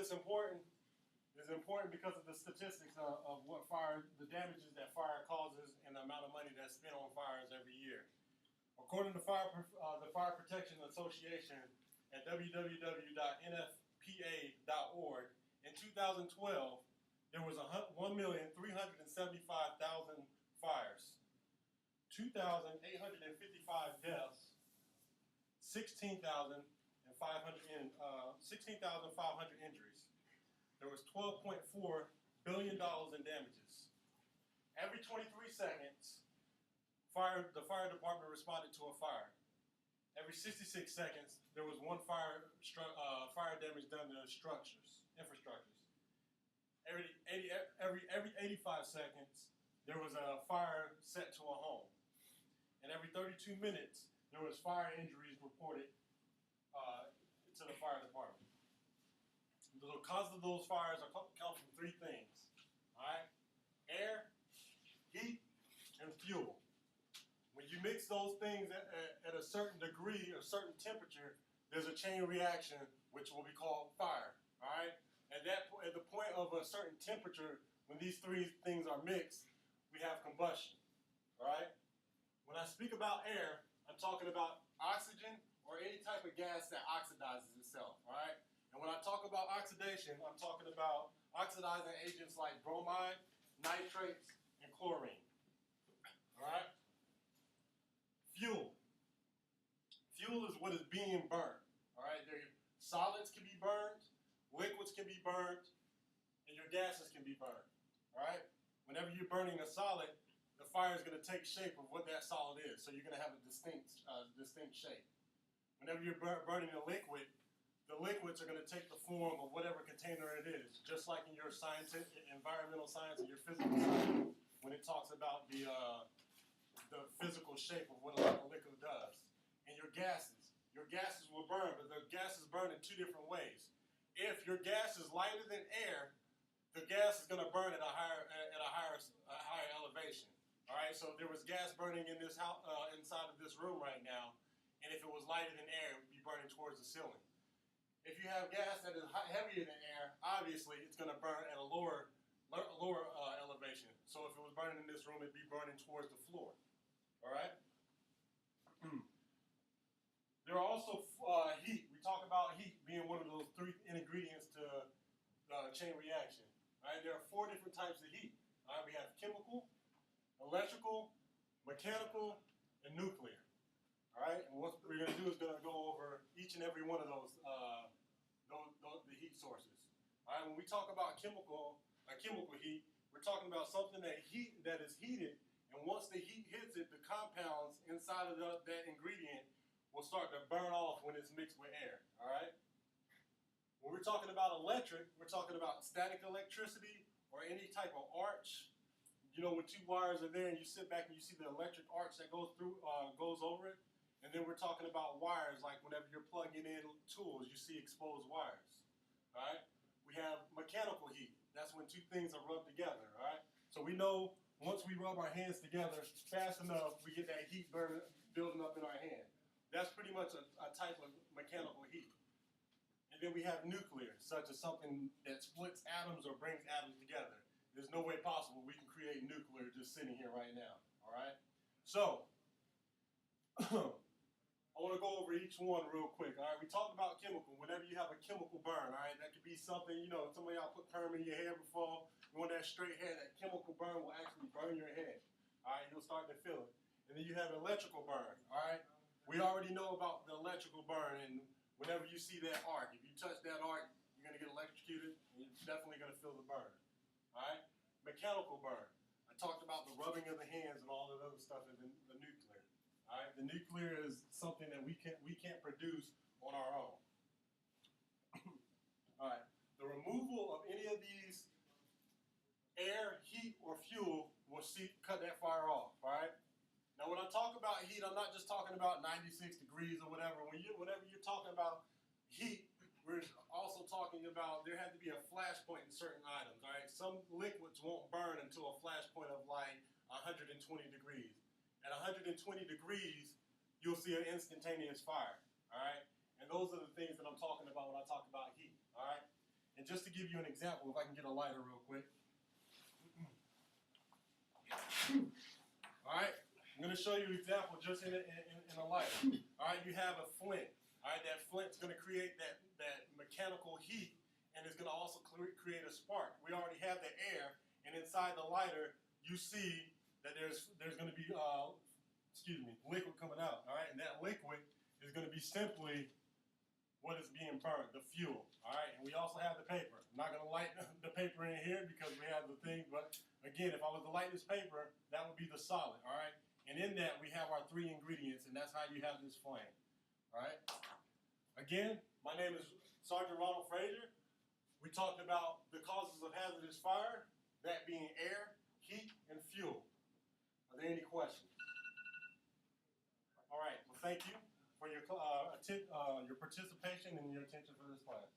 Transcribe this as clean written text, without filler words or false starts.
it's important? It's important because of the statistics of what fire, the damages that fire causes, and the amount of money that's spent on fires every year. According to the Fire Protection Association at www.nfpa.org, in 2012, there was 1,375,000 fires, 2,855 deaths, 16,500 injuries. There was $12.4 billion in damages. Every 23 seconds, the fire department responded to a fire. Every 66 seconds, there was one fire damage done to infrastructures. Every 85 seconds, there was a fire set to a home. And every 32 minutes, there was fire injuries reported to the fire department. The cause of those fires come from three things, all right? Air, heat, and fuel. When you mix those things at a certain degree, a certain temperature, there's a chain reaction which will be called fire, all right? At the point of a certain temperature, when these three things are mixed, we have combustion, all right? When I speak about air, I'm talking about oxygen or any type of gas that oxidizes itself, all right? And when I talk about oxidation, I'm talking about oxidizing agents like bromide, nitrates, and chlorine, all right? Fuel. Fuel is what is being burned, all right? Solids can be burned, liquids can be burned, and your gases can be burned, all right? Whenever you're burning a solid, the fire is going to take shape of what that solid is, so you're going to have a distinct shape. Whenever you're burning a liquid, the liquids are going to take the form of whatever container it is, just like in your environmental science and your physical science, when it talks about the physical shape of what a liquid does. And your gases will burn, but the gases burn in two different ways. If your gas is lighter than air, the gas is going to burn at a higher elevation. All right. So if there was gas burning in this house, inside of this room right now, and if it was lighter than air, it would be burning towards the ceiling. If you have gas that is heavier than air, obviously it's going to burn at a lower elevation. So if it was burning in this room, it'd be burning towards the floor. All right. There are also heat. We talk about heat being one of those three ingredients to chain reaction. All right. There are 4 different types of heat. All right. We have chemical, electrical, mechanical, and nuclear. All right. And what we're going to do is going to go over each and every one of those the heat sources. All right. When we talk about chemical heat, we're talking about something that is heated, and once the heat hits it, the compounds inside of that ingredient will start to burn off when it's mixed with air. All right. When we're talking about electric, we're talking about static electricity or any type of arch. You know, when 2 wires are there and you sit back and you see the electric arch that goes over it. And then we're talking about wires, like whenever you're plugging in tools, you see exposed wires. All right. We have mechanical heat. That's when 2 things are rubbed together. All right. So we know once we rub our hands together fast enough, we get that heat building up in our hand. That's pretty much a type of mechanical heat. And then we have nuclear, such as something that splits atoms or brings atoms together. There's no way possible we can create nuclear just sitting here right now. All right. So I want to go over each one real quick. All right, we talked about chemical. Whenever you have a chemical burn, all right, that could be something, you know, some of y'all put perm in your hair before. You want that straight hair, that chemical burn will actually burn your head. All right, you'll start to feel it. And then you have electrical burn, all right? We already know about the electrical burn, and whenever you see that arc, if you touch that arc, you're going to get electrocuted, and you're definitely going to feel the burn, all right? Mechanical burn. I talked about the rubbing of the hands and all of other stuff in the nuclear. All right, the nuclear is something that we can't produce on our own. All right, the removal of any of these air, heat, or fuel will cut that fire off. All right. Now, when I talk about heat, I'm not just talking about 96 degrees or whatever. Whenever you're talking about heat, we're also talking about there has to be a flash point in certain items. All right, some liquids won't burn until a flash point of like 120 degrees. At 120 degrees, you'll see an instantaneous fire, all right? And those are the things that I'm talking about when I talk about heat, all right? And just to give you an example, if I can get a lighter real quick. All right, I'm going to show you an example just in a lighter. All right, you have a flint. All right, that flint's going to create that mechanical heat, and it's going to also create a spark. We already have the air, and inside the lighter, you see that there's going to be liquid coming out. All right, and that liquid is going to be simply what is being burned, the fuel. All right, and we also have the paper. I'm not going to light the paper in here because we have the thing, but again, if I was to light this paper, that would be the solid. All right, and in that we have our 3 ingredients, and that's how you have this flame. All right. Again, my name is Sergeant Ronald Frazier. We talked about the causes of hazardous fire, that being air, heat, and fuel. Are there any questions? All right. Well, thank you for your participation and your attention for this class.